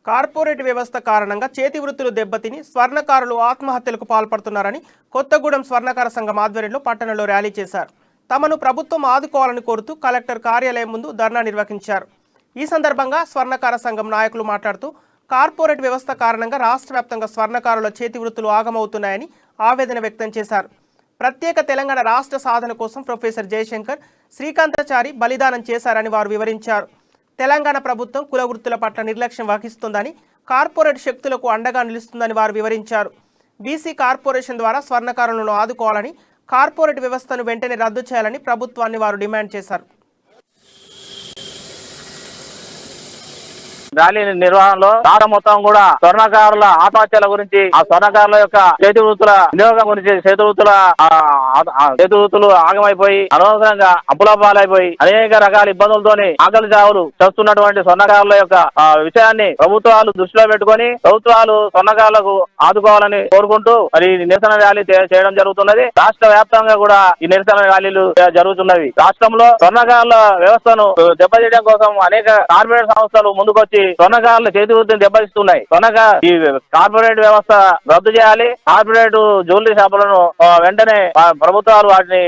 Corporate వ్యవస్థ కారణంగా చేతి వృత్తులు దెబ్బతిని స్వర్ణకారులు ఆత్మహత్యలకు పాల్పడుతున్నారని కొత్తగూడెం స్వర్ణకార సంఘం ఆధ్వర్యంలో పట్టణంలో ర్యాలీ చేశారు. తమను ప్రభుత్వం ఆదుకోవాలని కోరుతూ కలెక్టర్ కార్యాలయం ముందు ధర్నా నిర్వహించారు. ఈ సందర్భంగా స్వర్ణకార సంఘం నాయకులు మాట్లాడుతూ కార్పొరేట్ వ్యవస్థ కారణంగా రాష్ట్ర వ్యాప్తంగా స్వర్ణకారుల చేతి వృత్తులు ఆగమవుతున్నాయని ఆవేదన వ్యక్తం చేశారు. ప్రత్యేక తెలంగాణ రాష్ట్ర సాధన కోసం ప్రొఫెసర్ జయశంకర్, శ్రీకాంతాచారి బలిదానం చేశారని వారు వివరించారు. తెలంగాణ ప్రభుత్వం కుల వృత్తుల పట్ల నిర్లక్ష్యం వహిస్తుందని, కార్పొరేట్ శక్తులకు అండగా నిలుస్తుందని వారు వివరించారు. బీసీ కార్పొరేషన్ ద్వారా స్వర్ణకారులను ఆదుకోవాలని, కార్పొరేట్ వ్యవస్థను వెంటనే రద్దు చేయాలని ప్రభుత్వాన్ని వారు డిమాండ్ చేశారు. ర్యాలీ నిర్వహణలో రాష్ట్రం మొత్తం కూడా స్వర్ణకారుల ఆత్మహత్యల గురించి, ఆ స్వర్ణకారుల యొక్క చేతి వృత్తుల వినియోగం గురించి, చేతి వృత్తులు ఆగమైపోయి అనవసరంగా అప్పుల పాలైపోయి అనేక రకాల ఇబ్బందులతోని ఆకలి చావులు చేస్తున్నటువంటి స్వర్ణకారుల యొక్క విషయాన్ని ప్రభుత్వాలు దృష్టిలో పెట్టుకొని ప్రభుత్వాలు స్వర్ణకారులకు ఆదుకోవాలని కోరుకుంటూ మరి నిరసన ర్యాలీ చేయడం జరుగుతున్నది. రాష్ట్ర వ్యాప్తంగా కూడా ఈ నిరసన ర్యాలీలు జరుగుతున్నవి. రాష్ట్రంలో స్వర్ణకారుల వ్యవస్థను దెబ్బతీయడం కోసం అనేక కార్పొరేట్ సంస్థలు ముందుకొచ్చి స్వర్ణకారుల చేతి వృత్తిని దెబ్బతీస్తున్నాయి. ఈ కార్పొరేట్ వ్యవస్థ రద్దు చేయాలి. కార్పొరేట్ జ్యువెలరీ షాపులను వెంటనే ప్రభుత్వాలు వాటిని